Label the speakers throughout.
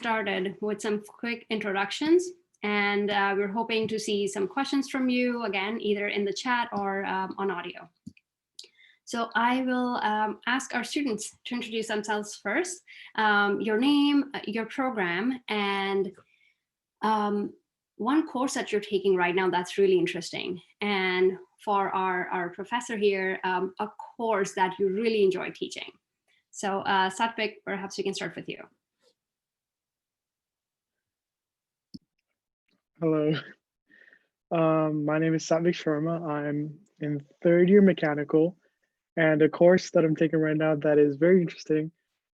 Speaker 1: started with some quick introductions, and we're hoping to see some questions from you again, either in the chat or on audio. So I will ask our students to introduce themselves first, your name, your program, and one course that you're taking right now that's really interesting. And for our professor here, a course that you really enjoy teaching. So Satvik, perhaps we can start with you.
Speaker 2: Hello, my name is Satvik Sharma. I'm in third year mechanical, and a course that I'm taking right now that is very interesting.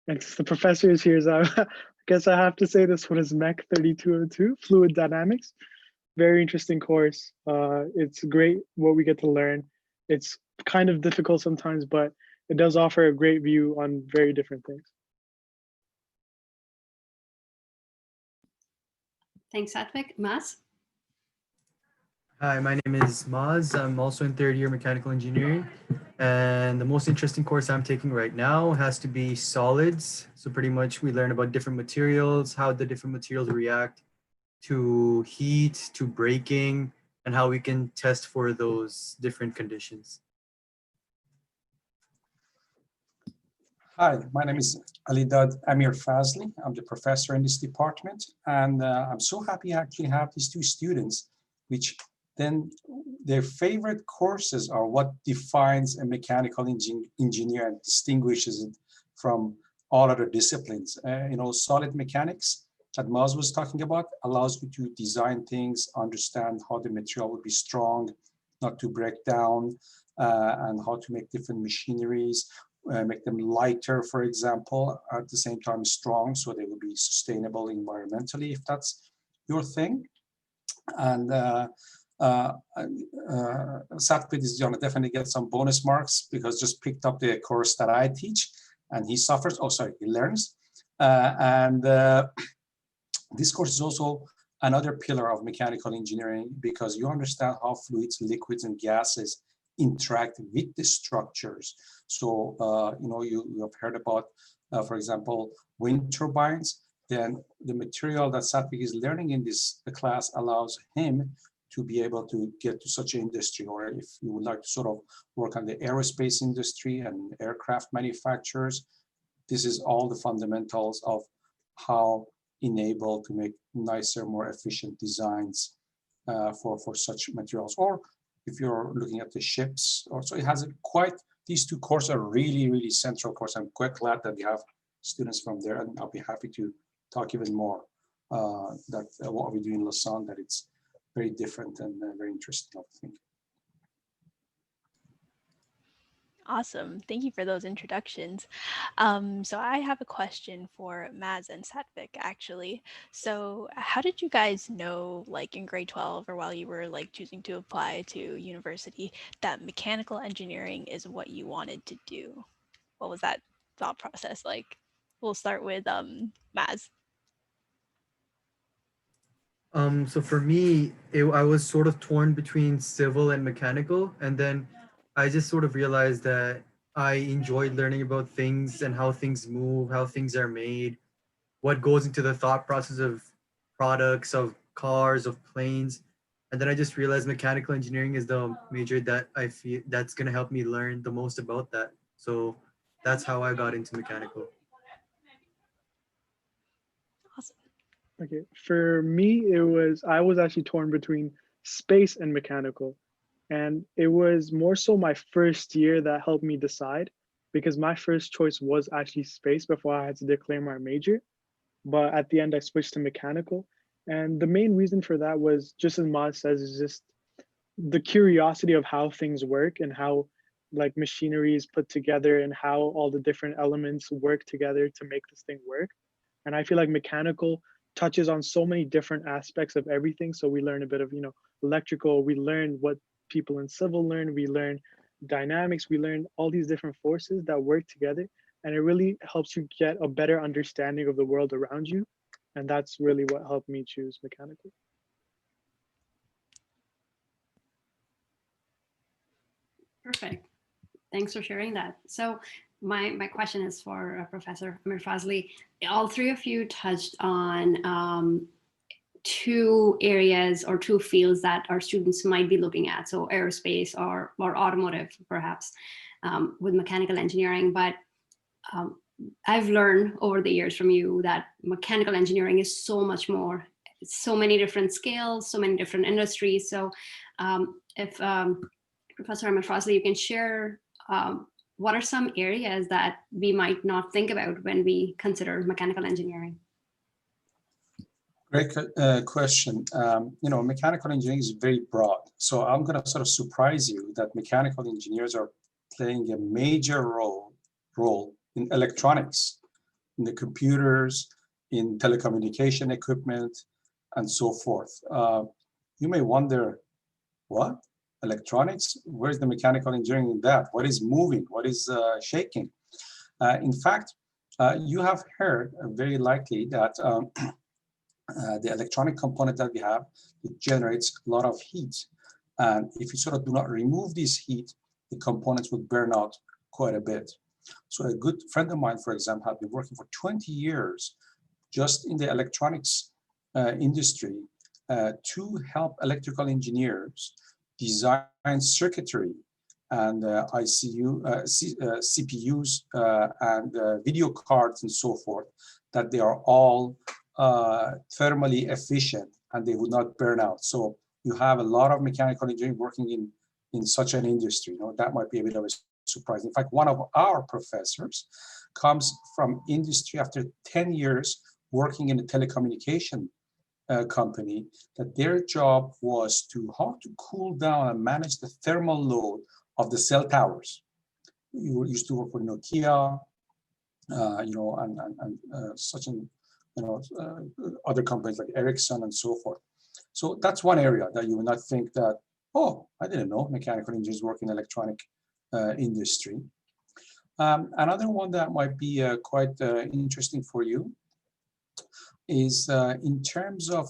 Speaker 2: And since the professor is here, so I guess I have to say this one is Mech 3202, Fluid Dynamics. Very interesting course. It's great what we get to learn. It's kind of difficult sometimes, but it does offer a great view on very different things.
Speaker 1: Thanks, Satvik. Mas?
Speaker 3: Hi, my name is Maz. I'm also in third year mechanical engineering. And the most interesting course I'm taking right now has to be solids. So pretty much we learn about different materials, how the different materials react to heat, to braking, and how we can test for those different conditions.
Speaker 4: Hi, my name is Alidad Amir Fazli. I'm the professor in this department, and I'm so happy I actually have these two students, which then their favorite courses are what defines a mechanical engineer and distinguishes it from all other disciplines. Solid mechanics that Maz was talking about allows you to design things, understand how the material will be strong, not to break down, and how to make different machineries, make them lighter, for example, at the same time strong, so they will be sustainable environmentally, if that's your thing. And Satvik is going to definitely get some bonus marks because just picked up the course that I teach, and he suffers. Oh, sorry, he learns. This course is also another pillar of mechanical engineering because you understand how fluids, liquids, and gases interact with the structures. So, you have heard about, for example, wind turbines. Then the material that Satvik is learning in this class allows him to be able to get to such an industry, or if you would like to sort of work on the aerospace industry and aircraft manufacturers, this is all the fundamentals of how enable to make nicer, more efficient designs for such materials. Or if you're looking at the ships, or so it has these two courses are really, really central course. I'm quite glad that we have students from there, and I'll be happy to talk even more what we do in Lassonde, that it's very different and very interesting, I think.
Speaker 5: Awesome. Thank you for those introductions. So I have a question for Maz and Satvik, actually. So how did you guys know, like in grade 12 or while you were like choosing to apply to university, that mechanical engineering is what you wanted to do? What was that thought process like? We'll start with Maz.
Speaker 3: So for me, I was sort of torn between civil and mechanical, and then I just sort of realized that I enjoyed learning about things and how things move, how things are made, what goes into the thought process of products, of cars, of planes. And then I just realized mechanical engineering is the major that I feel that's going to help me learn the most about that. So that's how I got into mechanical.
Speaker 5: Awesome.
Speaker 2: Okay, for me, I was actually torn between space and mechanical. And it was more so my first year that helped me decide, because my first choice was actually space before I had to declare my major. But at the end, I switched to mechanical. And the main reason for that was, just as Maz says, is just the curiosity of how things work and how like machinery is put together and how all the different elements work together to make this thing work. And I feel like mechanical touches on so many different aspects of everything. So we learn a bit of, electrical, we learn what people in civil learn, we learn dynamics, we learn all these different forces that work together. And it really helps you get a better understanding of the world around you. And that's really what helped me choose mechanical.
Speaker 1: Perfect. Thanks for sharing that. So my question is for Professor Amir Fazli. All three of you touched on two areas or two fields that our students might be looking at. So aerospace or automotive, perhaps, with mechanical engineering. But I've learned over the years from you that mechanical engineering is so much more. It's so many different scales, so many different industries. So if Professor Amir Fazli, you can share what are some areas that we might not think about when we consider mechanical engineering?
Speaker 4: Great question. Mechanical engineering is very broad. So I'm going to sort of surprise you that mechanical engineers are playing a major role in electronics, in the computers, in telecommunication equipment, and so forth. You may wonder, what? Electronics? Where's the mechanical engineering in that? What is moving? What is shaking? In fact, you have heard very likely that the electronic component that we have, it generates a lot of heat. And if you sort of do not remove this heat, the components would burn out quite a bit. So a good friend of mine, for example, had been working for 20 years just in the electronics industry to help electrical engineers design circuitry and CPUs and video cards and so forth, that they are all thermally efficient and they would not burn out. So you have a lot of mechanical engineering working in such an industry. That might be a bit of a surprise. In fact, one of our professors comes from industry after 10 years working in a telecommunication company, that their job was how to cool down and manage the thermal load of the cell towers. You used to work for Nokia, and such an other companies like Ericsson and so forth. So that's one area that you would not think that, oh, I didn't know mechanical engineers work in electronic industry. Another one that might be quite interesting for you is in terms of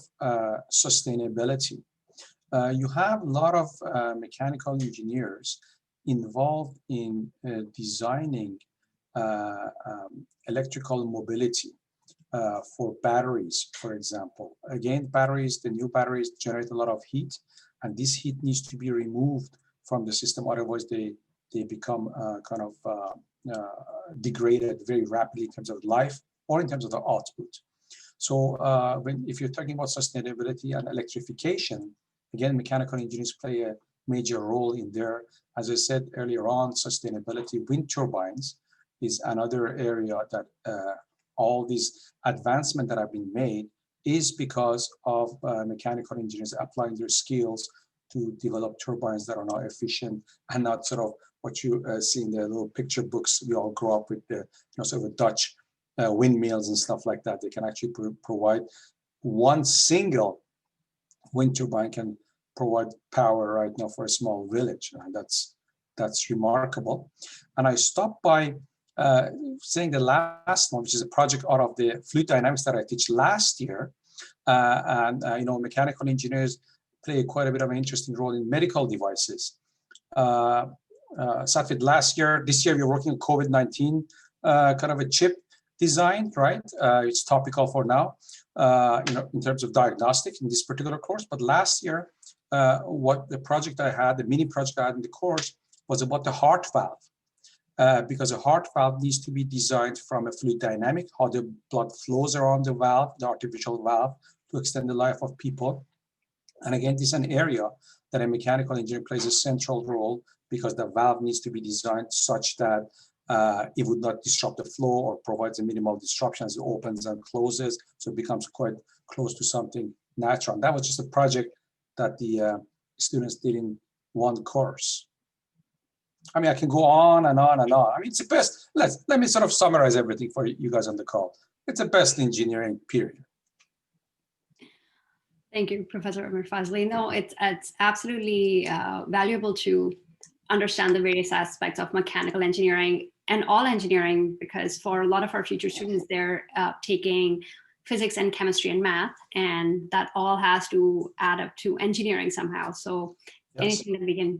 Speaker 4: sustainability. You have a lot of mechanical engineers involved in designing electrical mobility for batteries, for example. Again, the new batteries generate a lot of heat, and this heat needs to be removed from the system, otherwise they become degraded very rapidly in terms of life or in terms of the output. So if you're talking about sustainability and electrification, again, mechanical engineers play a major role in there. As I said earlier on, sustainability, wind turbines is another area that all these advancements that have been made is because of mechanical engineers applying their skills to develop turbines that are now efficient and not sort of what you see in the little picture books we all grow up with, the sort of Dutch windmills and stuff like that. They can actually provide one single wind turbine can provide power right now for a small village, and that's remarkable. And I stopped by saying the last one, which is a project out of the fluid dynamics that I teach last year, mechanical engineers play quite a bit of an interesting role in medical devices. Satvid, this year we're working on COVID-19 kind of a chip design, right? It's topical for now, in terms of diagnostic in this particular course. But last year, what the project I had, the mini project I had in the course, was about the heart valve. Because a heart valve needs to be designed from a fluid dynamic, how the blood flows around the valve, the artificial valve, to extend the life of people. And again, this is an area that a mechanical engineer plays a central role, because the valve needs to be designed such that it would not disrupt the flow or provides a minimal disruption as it opens and closes, so it becomes quite close to something natural. And that was just a project that the students did in one course. I mean, I can go on and on and on. I mean, it's the best. Let me sort of summarize everything for you guys on the call. It's the best engineering, period.
Speaker 1: Thank you, Professor Amir Fazli. No, it's absolutely valuable to understand the various aspects of mechanical engineering and all engineering, because for a lot of our future students, they're taking physics and chemistry and math, and that all has to add up to engineering somehow. So yes, anything that we can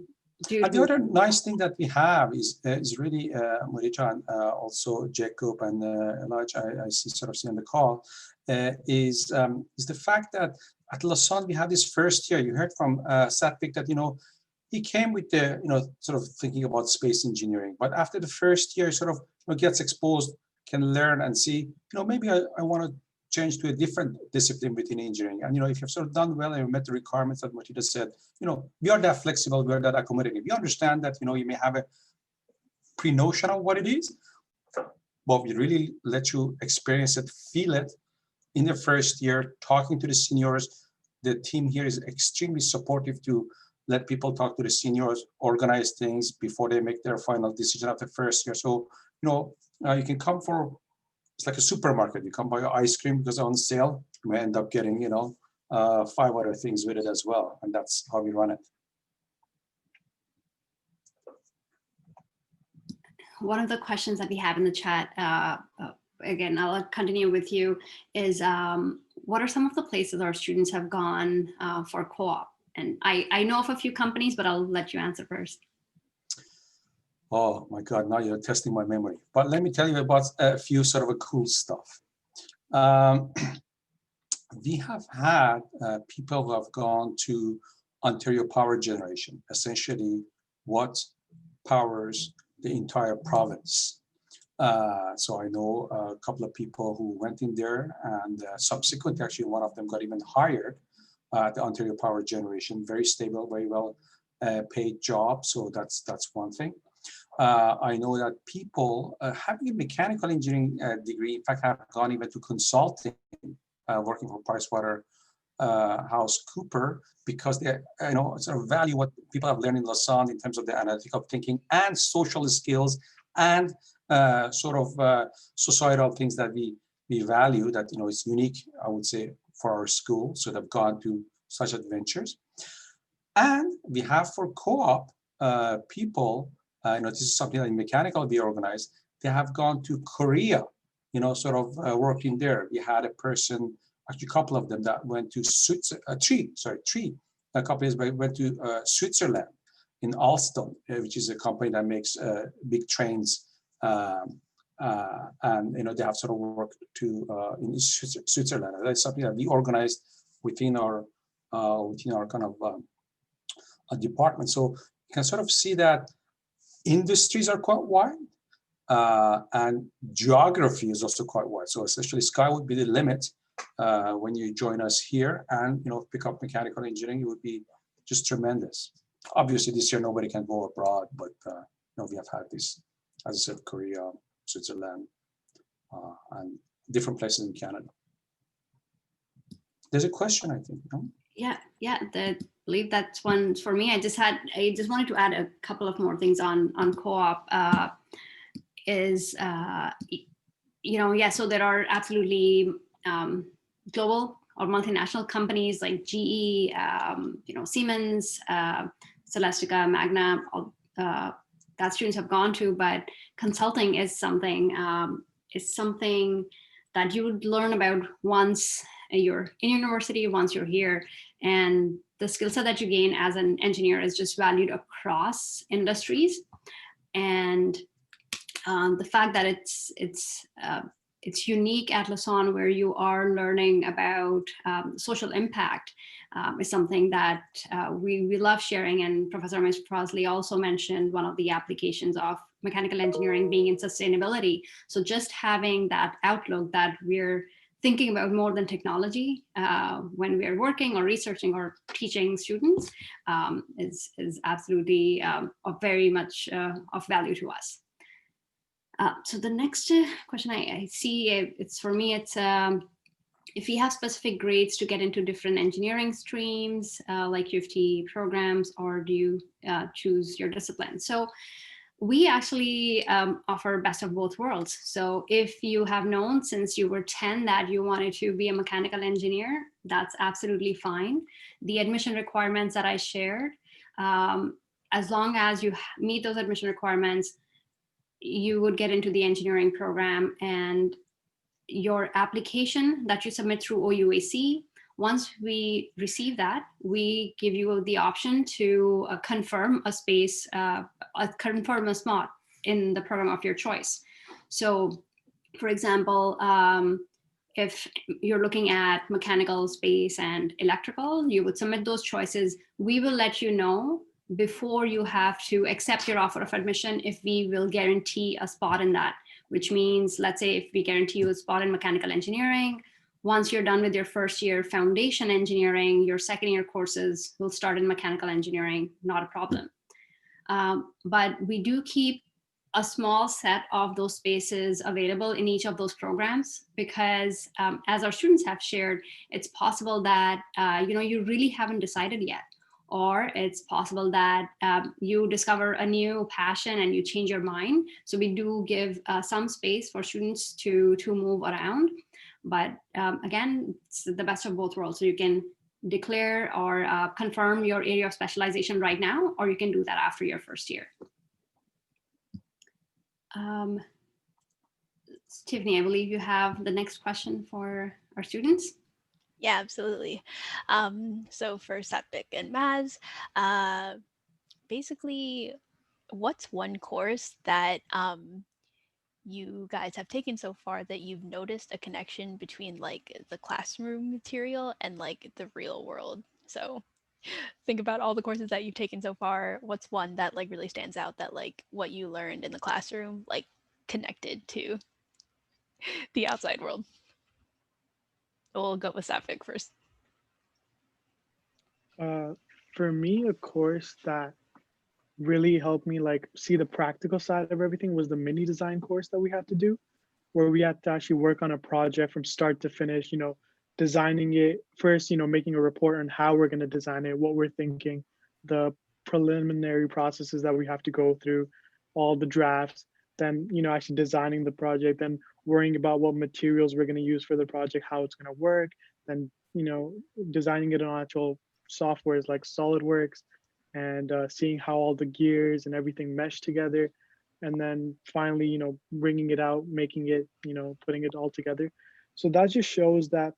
Speaker 1: due
Speaker 4: And the
Speaker 1: to
Speaker 4: other nice thing that we have is really, Marita and also Jacob and Elijah, I see on the call, is the fact that at Lassonde we had this first year. You heard from Satvik that, he came with the, sort of thinking about space engineering, but after the first year, sort of gets exposed, can learn and see, maybe I want to change to a different discipline within engineering. And, if you've sort of done well and you met the requirements that Marita said, we are that flexible, we are that accommodating. We understand that, you may have a pre-notion of what it is, but we really let you experience it, feel it in the first year, talking to the seniors. The team here is extremely supportive to let people talk to the seniors, organize things before they make their final decision after the first year. So, you can come for, it's like a supermarket. You come buy your ice cream because on sale. You may end up getting, 5 other things with it as well. And that's how we run it.
Speaker 1: one of the questions that we have in the chat, again, I'll continue with you, is what are some of the places our students have gone for co-op? And I know of a few companies, but I'll let you answer first.
Speaker 4: Oh my God, now you're testing my memory. But let me tell you about a few sort of a cool stuff. We have had people who have gone to Ontario Power Generation, essentially what powers the entire province. So I know a couple of people who went in there, and subsequently, actually, one of them got even hired at the Ontario Power Generation. Very stable, very well paid job. So that's one thing. I know that people having a mechanical engineering degree, in fact, have gone even to consulting, working for PricewaterhouseCoopers, because they, sort of value what people have learned in Lassonde in terms of the analytical thinking and social skills and sort of societal things that we value. That is unique, I would say, for our school. So they've gone to such adventures, and we have for co-op people. This is something that in mechanical we organized. They have gone to Korea, sort of working there. We had a person, actually a couple of them, that went to three companies went to Switzerland in Alstom, which is a company that makes big trains, and they have sort of worked in Switzerland. That's something that we organized within our kind of department. So you can sort of see that industries are quite wide, and geography is also quite wide. So essentially, sky would be the limit when you join us here, and pick up mechanical engineering. It would be just tremendous. Obviously, this year nobody can go abroad, but we have had this, as I said, Korea, Switzerland, and different places in Canada. There's a question, I think. No?
Speaker 1: Yeah, I believe that's one for me. I just wanted to add a couple of more things on co-op. So there are absolutely global or multinational companies like GE, Siemens, Celestica, Magna, that students have gone to, but consulting is something that you would learn about once you're in university, once you're here, and the skill set that you gain as an engineer is just valued across industries. And the fact that it's unique at Lassonde, where you are learning about social impact, is something that we love sharing. And Professor Ms. Prosley also mentioned one of the applications of mechanical engineering being in sustainability. So just having that outlook that we're thinking about more than technology when we are working or researching or teaching students is absolutely very much of value to us. So the next question I see, it's for me, it's if you have specific grades to get into different engineering streams, like UFT programs, or do you choose your discipline? So we actually offer best of both worlds. So if you have known since you were 10 that you wanted to be a mechanical engineer, that's absolutely fine. The admission requirements that I shared, as long as you meet those admission requirements, you would get into the engineering program, and your application that you submit through OUAC Once we receive that, we give you the option to confirm a space, confirm a spot in the program of your choice. So for example, if you're looking at mechanical, space, and electrical, you would submit those choices. We will let you know before you have to accept your offer of admission if we will guarantee a spot in that, which means, let's say if we guarantee you a spot in mechanical engineering, once you're done with your first year foundation engineering, your second year courses will start in mechanical engineering, not a problem. But we do keep a small set of those spaces available in each of those programs because as our students have shared, it's possible that you really haven't decided yet, or it's possible that you discover a new passion and you change your mind. So we do give some space for students to move around. But again, it's the best of both worlds. So you can declare or confirm your area of specialization right now, or you can do that after your first year. Tiffany, I believe you have the next question for our students.
Speaker 5: Yeah, absolutely. So for Satvik and Maz, basically, what's one course that you guys have taken so far that you've noticed a connection between like the classroom material and like the real world? So think about all the courses that you've taken so far. What's one that like really stands out that like what you learned in the classroom like connected to the outside world? We'll go with Satvik first.
Speaker 2: For me, a course that really helped me like see the practical side of everything was the mini design course that we had to do, where we had to actually work on a project from start to finish, designing it first, making a report on how we're going to design it, what we're thinking, the preliminary processes that we have to go through, all the drafts, then, actually designing the project, then worrying about what materials we're going to use for the project, how it's going to work, then, designing it on actual softwares like SolidWorks, and seeing how all the gears and everything mesh together, and then finally bringing it out, making it, putting it all together. So that just shows that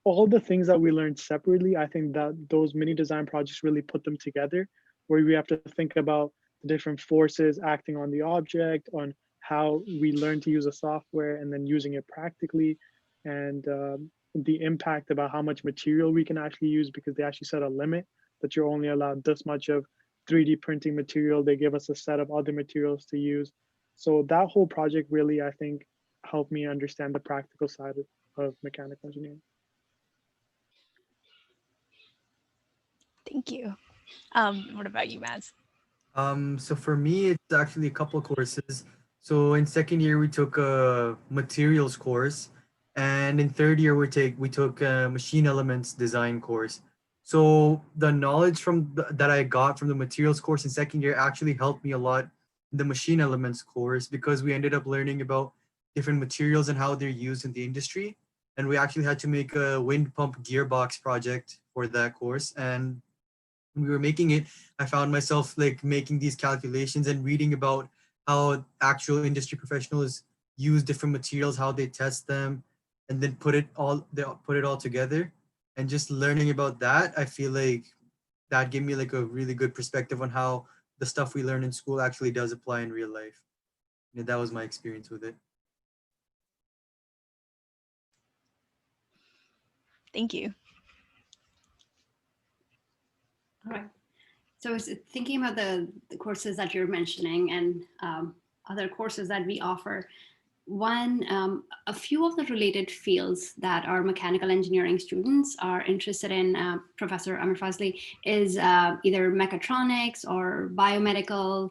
Speaker 2: all the things that we learned separately, I think that those mini design projects really put them together, where we have to think about the different forces acting on the object, on how we learn to use a software and then using it practically, and the impact about how much material we can actually use, because they actually set a limit that you're only allowed this much of 3D printing material. They give us a set of other materials to use. So that whole project really, I think, helped me understand the practical side of mechanical engineering.
Speaker 5: Thank you. What about you, Maz?
Speaker 3: So for me, it's actually a couple of courses. So in second year, we took a materials course, and in third year, we took a machine elements design course. So the knowledge that I got from the materials course in second year actually helped me a lot in the machine elements course, because we ended up learning about different materials and how they're used in the industry. And we actually had to make a wind pump gearbox project for that course. And when we were making it, I found myself like making these calculations and reading about how actual industry professionals use different materials, how they test them, and then put it all together. And just learning about that, I feel like that gave me like a really good perspective on how the stuff we learn in school actually does apply in real life. And that was my experience with it.
Speaker 5: Thank you.
Speaker 1: All right. So I was thinking about the courses that you're mentioning and other courses that we offer. One, a few of the related fields that our mechanical engineering students are interested in, Professor Amir Fazli, is either mechatronics or biomedical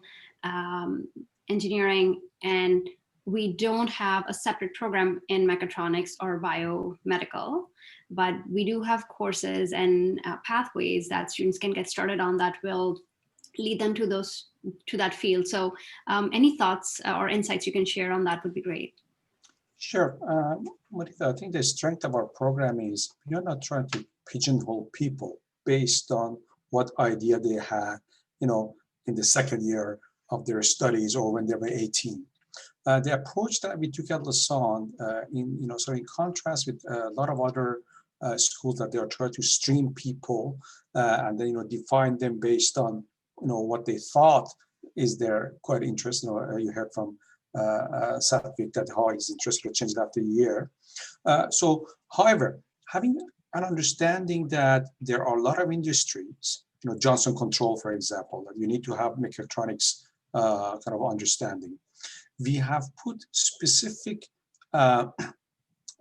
Speaker 1: engineering. And we don't have a separate program in mechatronics or biomedical, but we do have courses and pathways that students can get started on that will lead them to that field. So any thoughts or insights you can share on that would be great.
Speaker 4: Sure. Marita, I think the strength of our program is you're not trying to pigeonhole people based on what idea they had, in the second year of their studies or when they were 18. The approach that we took at Lassonde, in contrast with a lot of other schools that they are trying to stream people and then define them based on what they thought is their quite interest. You heard from Satvik that how his interest will change after a year. So, however, having an understanding that there are a lot of industries, Johnson Control, for example, that you need to have mechatronics kind of understanding. We have put specific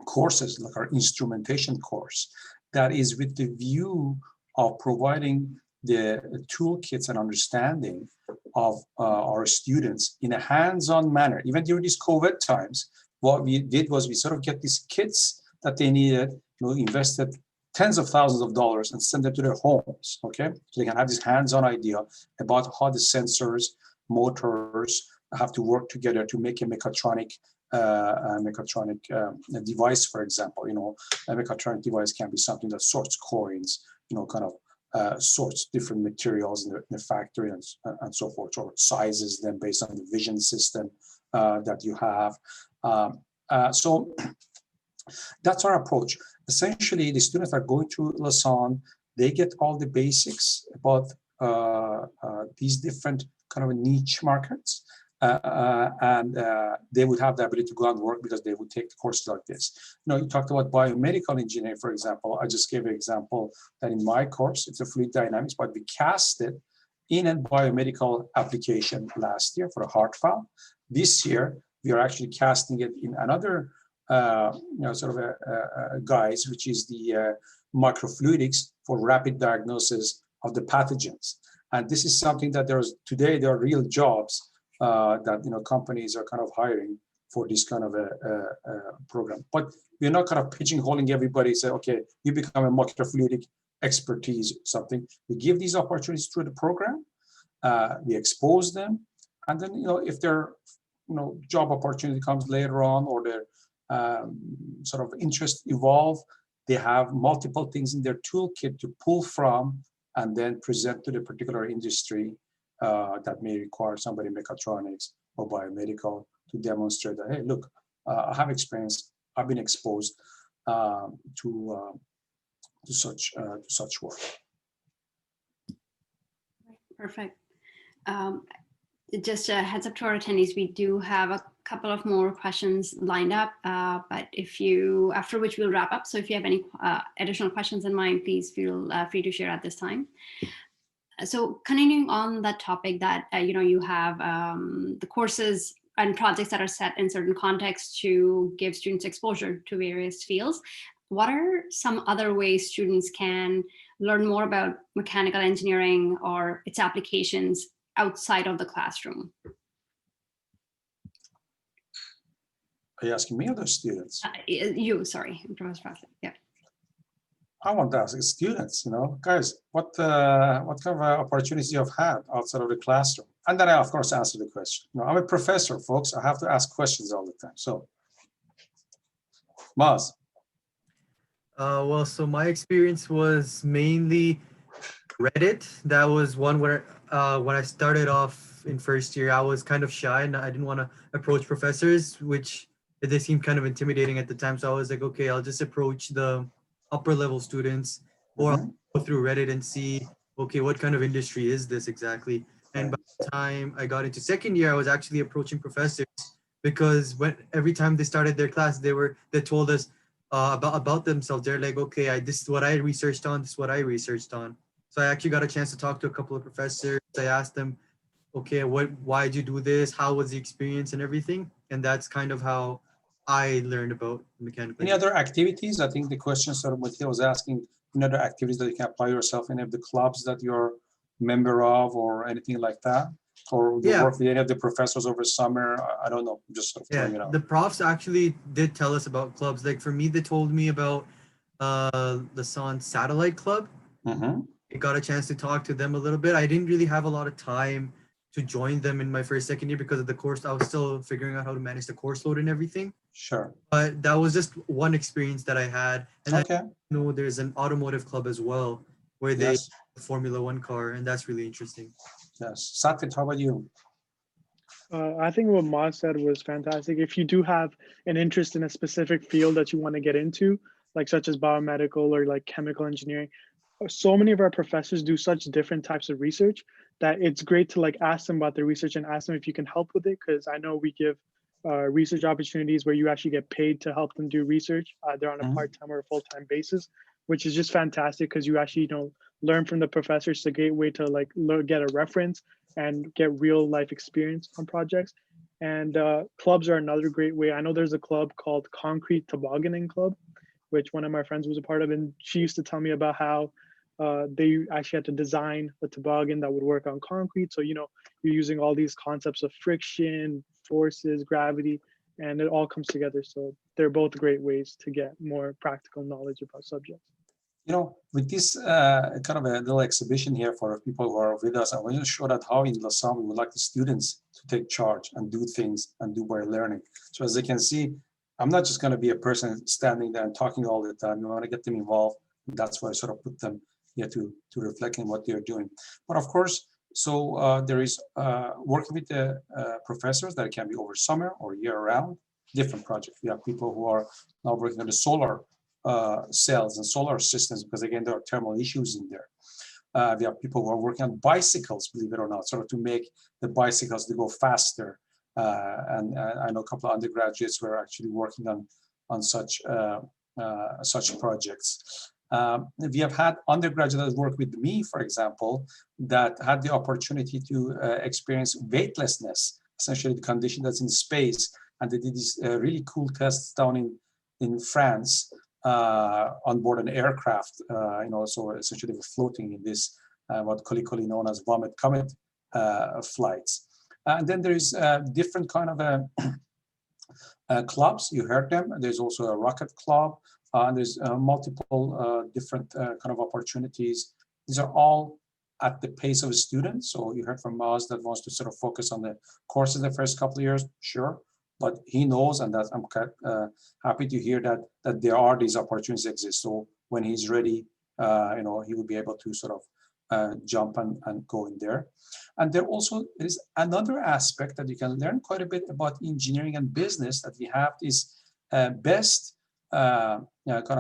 Speaker 4: courses, like our instrumentation course, that is with the view of providing the toolkits and understanding of our students in a hands-on manner. Even during these COVID times, what we did was we sort of get these kits that they needed, invested tens of thousands of dollars and send them to their homes, okay? So they can have this hands-on idea about how the sensors, motors have to work together to make a mechatronic device, for example. A mechatronic device can be something that sorts coins, kind of sorts different materials in the factory and so forth, or sizes them based on the vision system that you have. So that's our approach. Essentially, the students are going to Lassonde, they get all the basics about these different kind of niche markets, and they would have the ability to go and work because they would take courses like this. You talked about biomedical engineering, for example. I just gave an example that in my course, it's a fluid dynamics, but we cast it in a biomedical application last year for a heart valve. This year, we are actually casting it in another sort of a guise, which is the microfluidics for rapid diagnosis of the pathogens. And this is something that today there are real jobs that companies are kind of hiring for this kind of a program. But we're not kind of pigeonholing everybody, say, okay, you become a microfluidic expertise or something. We give these opportunities through the program, we expose them, and then if their job opportunity comes later on, or their sort of interest evolve, they have multiple things in their toolkit to pull from and then present to the particular industry that may require somebody in mechatronics or biomedical to demonstrate that, hey, look, I have experience, I've been exposed to such work.
Speaker 1: Perfect. Just a heads up to our attendees, we do have a couple of more questions lined up, but after which we'll wrap up. So if you have any additional questions in mind, please feel free to share at this time. So continuing on that topic that, you have the courses and projects that are set in certain contexts to give students exposure to various fields. What are some other ways students can learn more about mechanical engineering or its applications outside of the classroom?
Speaker 4: Are you asking me or the students?
Speaker 1: You, sorry, Professor Fasley. Yeah.
Speaker 4: I want to ask the students, guys, what kind of opportunities you have had outside of the classroom? And then I, of course, answer the question. I'm a professor, folks. I have to ask questions all the time. So, Maz.
Speaker 3: Well, so my experience was mainly Reddit. That was one where when I started off in first year, I was kind of shy and I didn't want to approach professors, which they seemed kind of intimidating at the time. So I was like, okay, I'll just approach the upper level students, or I'll go through Reddit and see, okay, what kind of industry is this exactly? And by the time I got into second year, I was actually approaching professors, because every time they started their class, they told us about themselves. They're like, okay, this is what I researched on, this is what I researched on. So I actually got a chance to talk to a couple of professors. I asked them, okay, why did you do this? How was the experience and everything? And that's kind of how I learned about mechanical
Speaker 4: engineering. Any other activities? I think the question sort of Matteo was asking, any other activities that you can apply yourself in, of the clubs that you're a member of or anything like that? Or you work with any of the professors over summer? I don't know, just sort of throwing it out.
Speaker 3: The profs actually did tell us about clubs. Like for me, they told me about the Lassonde Satellite Club. I got a chance to talk to them a little bit. I didn't really have a lot of time to join them in my second year because of the course. I was still figuring out how to manage the course load and everything.
Speaker 4: Sure.
Speaker 3: But that was just one experience that I had. And I know there's an automotive club as well where they Formula One car, and that's really interesting.
Speaker 4: Yes. Satvik, how about you?
Speaker 2: I think what Maz said was fantastic. If you do have an interest in a specific field that you want to get into, like such as biomedical or like chemical engineering. So many of our professors do such different types of research that it's great to like ask them about their research and ask them if you can help with it, because I know we give research opportunities where you actually get paid to help them do research, either on a part-time or a full-time basis, which is just fantastic because you actually learn from the professors. It's a great way to like get a reference and get real life experience on projects. And clubs are another great way. I know there's a club called Concrete Tobogganing Club, which one of my friends was a part of, and she used to tell me about how they actually had to design a toboggan that would work on concrete. So, you're using all these concepts of friction, forces, gravity, and it all comes together. So they're both great ways to get more practical knowledge about subjects.
Speaker 4: With this kind of a little exhibition here for people who are with us, I want to show that how in Lassonde we would like the students to take charge and do things and do by learning. So as they can see, I'm not just going to be a person standing there and talking all the time. We want to get them involved. That's why I sort of put them here to reflect on what they're doing. But of course, so there is working with the professors that can be over summer or year round, different projects. We have people who are now working on the solar cells and solar systems, because again, there are thermal issues in there. We have people who are working on bicycles, believe it or not, sort of to make the bicycles to go faster. And I know a couple of undergraduates who are actually working on such projects. We have had undergraduates work with me, for example, that had the opportunity to experience weightlessness, essentially the condition that's in space. And they did these really cool tests down in France on board an aircraft, so essentially they were floating in this, what colloquially known as vomit comet flights. And then there is different kind of clubs. You heard them. There's also a rocket club. And there's multiple different kind of opportunities. These are all at the pace of a student. So you heard from Maz that wants to sort of focus on the courses the first couple of years, sure. But he knows, and that I'm happy to hear that there are these opportunities exist. So when he's ready, he will be able to sort of jump and go in there. And there also is another aspect that you can learn quite a bit about engineering and business, that we have this best kind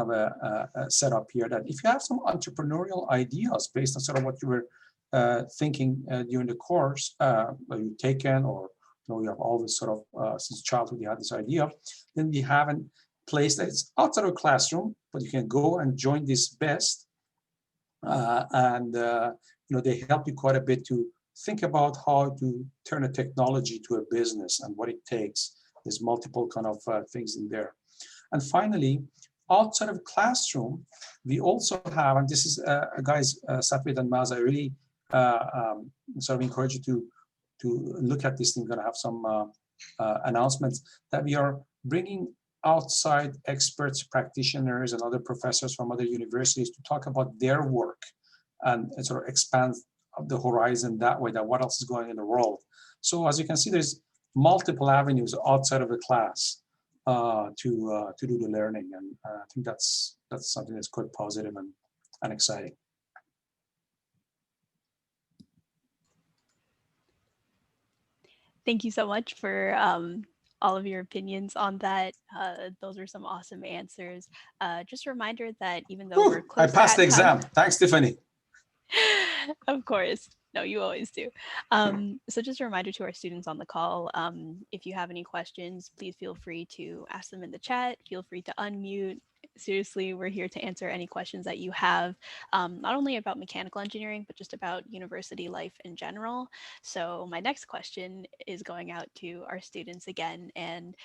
Speaker 4: of a setup here, that if you have some entrepreneurial ideas based on sort of what you were thinking during the course that you've taken, or you have always sort of since childhood you had this idea, then we have a place that's outside of a classroom, but you can go and join this best, and they help you quite a bit to think about how to turn a technology to a business and what it takes. There's multiple kind of things in there. And finally, outside of classroom, we also have, and this is guys, Satwit and Maz, I really sort of encourage you to look at this thing. We're going to have some announcements that we are bringing outside experts, practitioners, and other professors from other universities to talk about their work and sort of expand the horizon that way, that what else is going in the world. So as you can see, there's multiple avenues outside of the class to do the learning, and I think that's something that's quite positive and exciting.
Speaker 5: Thank you so much for all of your opinions on that. Those are some awesome answers. Just a reminder that even though we're close,
Speaker 4: I passed
Speaker 5: to
Speaker 4: the exam.
Speaker 5: time,
Speaker 4: Thanks, Tiffany.
Speaker 5: Of course. No, you always do. So just a reminder to our students on the call, if you have any questions, please feel free to ask them in the chat. Feel free to unmute. Seriously, we're here to answer any questions that you have, not only about mechanical engineering, but just about university life in general. So my next question is going out to our students again. And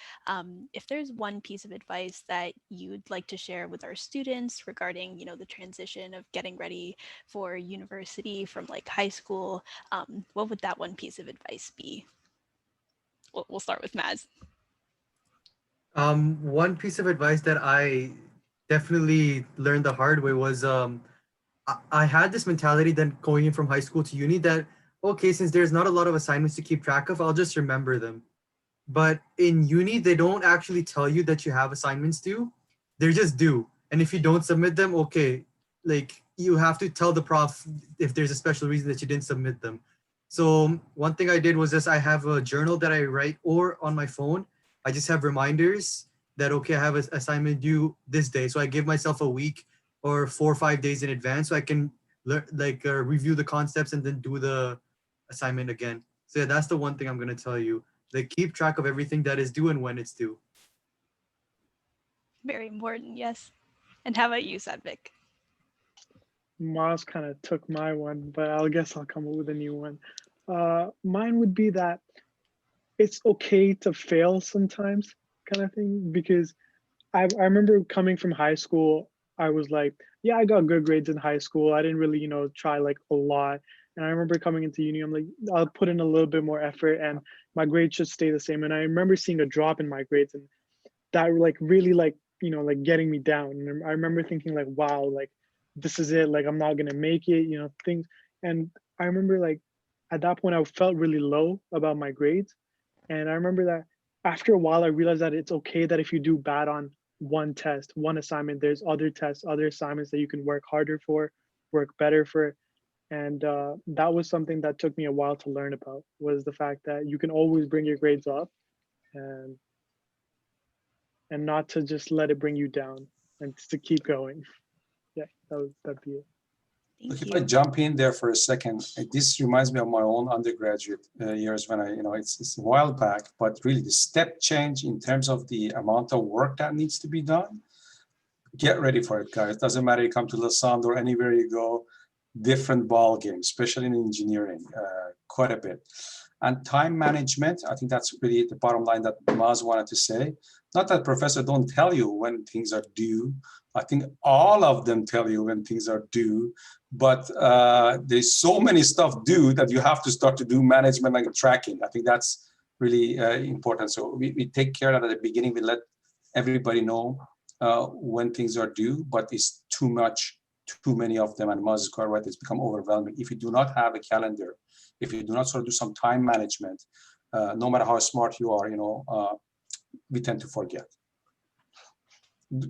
Speaker 5: if there's one piece of advice that you'd like to share with our students regarding, the transition of getting ready for university from like high school, what would that one piece of advice be? We'll start with Maz.
Speaker 3: One piece of advice that I definitely learned the hard way was I had this mentality then going in from high school to uni that, okay, since there's not a lot of assignments to keep track of, I'll just remember them. But in uni, they don't actually tell you that you have assignments due. They're just due. And if you don't submit them, okay, like you have to tell the prof if there's a special reason that you didn't submit them. So one thing I did was this: I have a journal that I write, or on my phone, I just have reminders that, okay, I have an assignment due this day. So I give myself a week or 4 or 5 days in advance so I can review the concepts and then do the assignment again. So yeah, that's the one thing I'm going to tell you. Like, keep track of everything that is due and when it's due.
Speaker 5: Very important, yes. And how about you, Sadvik?
Speaker 2: Maz kind of took my one, but I guess I'll come up with a new one. Mine would be that it's okay to fail sometimes, kind of thing, because I remember coming from high school, I was like, yeah, I got good grades in high school. I didn't really, try like a lot. And I remember coming into uni, I'm like, I'll put in a little bit more effort and my grades should stay the same. And I remember seeing a drop in my grades, and that like really like, like getting me down. And I remember thinking like, wow, like this is it. Like I'm not gonna make it, things. And I remember like at that point I felt really low about my grades. And I remember that after a while, I realized that it's okay that if you do bad on one test, one assignment, there's other tests, other assignments that you can work harder for, work better for. And that was something that took me a while to learn about, was the fact that you can always bring your grades up and not to just let it bring you down and to keep going. Yeah, that'd be it.
Speaker 5: Thank
Speaker 4: Look, if
Speaker 5: you.
Speaker 4: I jump in there for a second, this reminds me of my own undergraduate years when it's a while back, but really the step change in terms of the amount of work that needs to be done. Get ready for it, guys. Doesn't matter you come to Lassonde or anywhere you go, different ball game, especially in engineering, quite a bit. And time management, I think that's really the bottom line that Maz wanted to say. Not that professors don't tell you when things are due. I think all of them tell you when things are due, but there's so many stuff due that you have to start to do management and tracking. I think that's really important. So we take care that at the beginning, we let everybody know when things are due, but it's too many of them, and Maz is quite right, it's become overwhelming. If you do not have a calendar, if you do not sort of do some time management, no matter how smart you are, we tend to forget.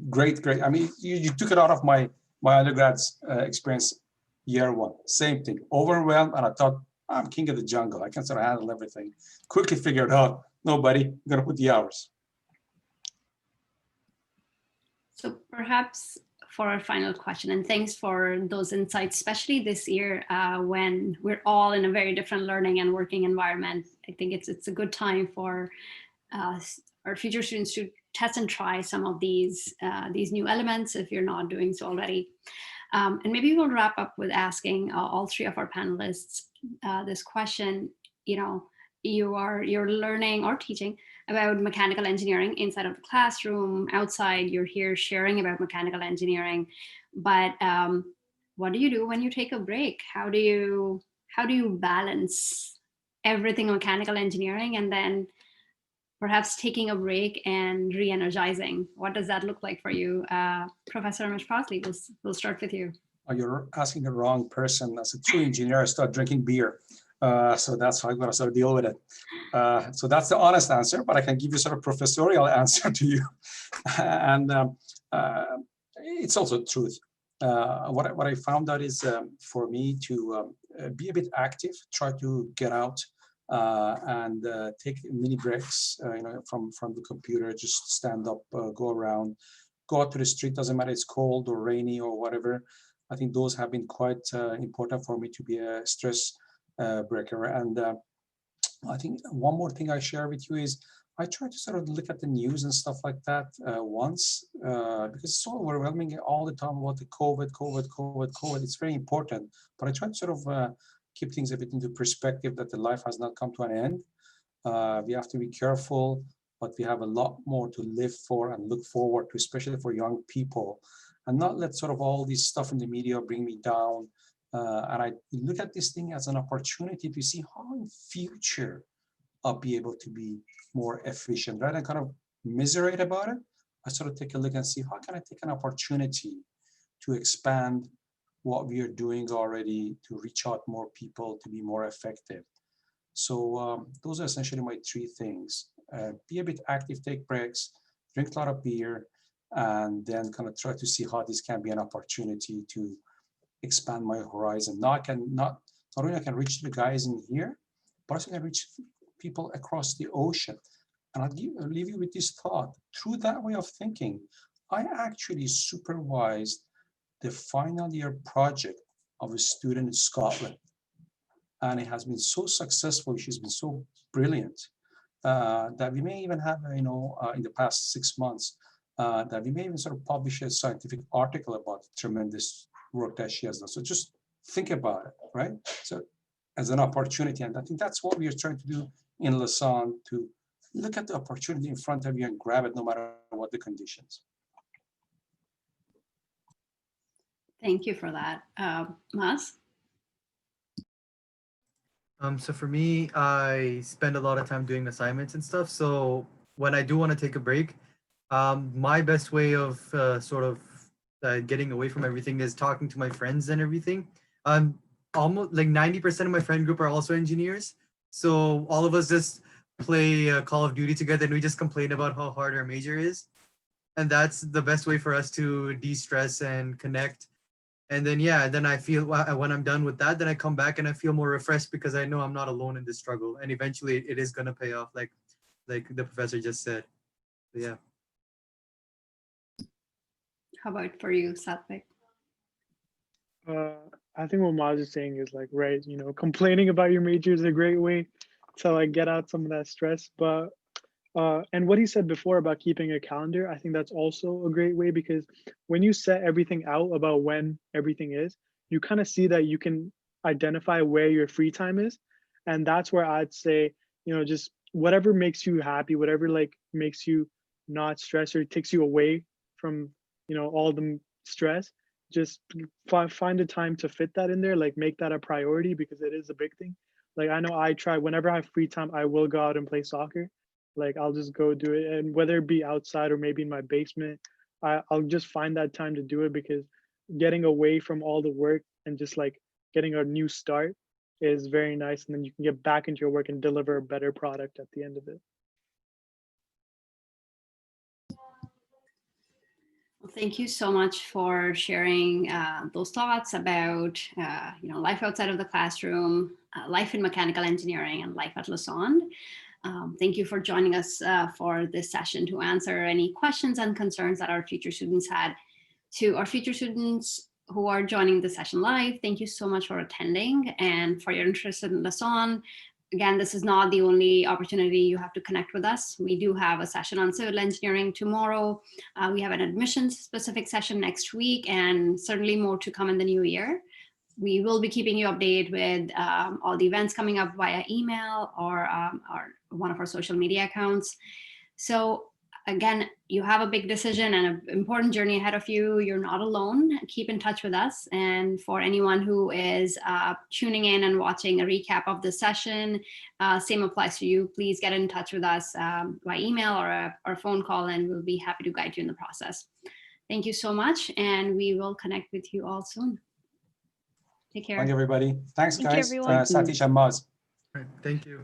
Speaker 4: Great. I mean, you took it out of my undergrad's experience, year one. Same thing, overwhelmed, and I thought, I'm king of the jungle. I can sort of handle everything. Quickly figured out, nobody, I'm gonna put the hours.
Speaker 1: So perhaps for our final question, and thanks for those insights, especially this year when we're all in a very different learning and working environment. I think it's a good time for our future students to test and try some of these new elements if you're not doing so already. And maybe we'll wrap up with asking all three of our panelists this question. You're learning or teaching about mechanical engineering inside of the classroom, outside, you're here sharing about mechanical engineering, but what do you do when you take a break? How do you balance everything mechanical engineering and then perhaps taking a break and re-energizing? What does that look like for you? Professor Ramesh Parsley, we'll start with you.
Speaker 4: Oh, you're asking the wrong person. As a true engineer, I start drinking beer. So that's how I'm going to sort of deal with it. So that's the honest answer, but I can give you sort of professorial answer to you. And it's also truth. What I found out is for me to be a bit active, try to get out and take mini breaks, from the computer, just stand up, go around, go out to the street, doesn't matter it's cold or rainy or whatever. I think those have been quite important for me to be a stress breaker. And I think one more thing I share with you is I try to sort of look at the news and stuff like that once, because it's so overwhelming all the time about the COVID. It's very important, but I try to sort of keep things a bit into perspective that the life has not come to an end. We have to be careful, but we have a lot more to live for and look forward to, especially for young people, and not let sort of all this stuff in the media bring me down. And I look at this thing as an opportunity to see how in future I'll be able to be more efficient. Rather than kind of miserate about it, I sort of take a look and see how can I take an opportunity to expand what we are doing already, to reach out more people, to be more effective. So those are essentially my three things. Be a bit active, take breaks, drink a lot of beer, and then kind of try to see how this can be an opportunity to expand my horizon. Now not only I can reach the guys in here, but also I can reach people across the ocean. And I'll leave you with this thought. Through that way of thinking, I actually supervised the final year project of a student in Scotland. And it has been so successful. She's been so brilliant that we may even have, in the past 6 months, that we may even sort of publish a scientific article about the tremendous work that she has done. So just think about it, right? So as an opportunity, and I think that's what we are trying to do in Lassonde, to look at the opportunity in front of you and grab it no matter what the conditions.
Speaker 1: Thank you for that. Maz?
Speaker 3: So for me, I spend a lot of time doing assignments and stuff. So when I do want to take a break, my best way of getting away from everything is talking to my friends and everything. Almost like 90% of my friend group are also engineers. So all of us just play Call of Duty together, and we just complain about how hard our major is. And that's the best way for us to de-stress and connect. And then, then I feel when I'm done with that, then I come back and I feel more refreshed because I know I'm not alone in this struggle. And eventually it is going to pay off, like the professor just said. So, yeah.
Speaker 1: How about for you, Satvik?
Speaker 2: I think what Maz is saying is like, right, complaining about your major is a great way to like get out some of that stress. But and what he said before about keeping a calendar, I think that's also a great way, because when you set everything out about when everything is, you kind of see that you can identify where your free time is. And that's where I'd say, just whatever makes you happy, whatever like makes you not stressed or takes you away from, all the stress, just find a time to fit that in there, like make that a priority, because it is a big thing. Like I know I try, whenever I have free time, I will go out and play soccer. Like I'll just go do it, and whether it be outside or maybe in my basement, I'll just find that time to do it, because getting away from all the work and just like getting a new start is very nice, and then you can get back into your work and deliver a better product at the end of it.
Speaker 1: Well, thank you so much for sharing those thoughts about life outside of the classroom, life in mechanical engineering, and life at Lassonde. Thank you for joining us for this session to answer any questions and concerns that our future students had. To our future students who are joining the session live, thank you so much for attending and for your interest in Lassonde. Again, this is not the only opportunity you have to connect with us. We do have a session on civil engineering tomorrow. We have an admissions specific session next week, and certainly more to come in the new year. We will be keeping you updated with all the events coming up via email or one of our social media accounts. So again, you have a big decision and an important journey ahead of you. You're not alone. Keep in touch with us. And for anyone who is tuning in and watching a recap of the session, same applies to you. Please get in touch with us by email or a phone call, and we'll be happy to guide you in the process. Thank you so much, and we will connect with you all soon. Take care.
Speaker 4: Thank you, everybody. Thanks, guys.
Speaker 5: Thank you, everyone.
Speaker 4: Satish and Maz.
Speaker 3: All right, thank you.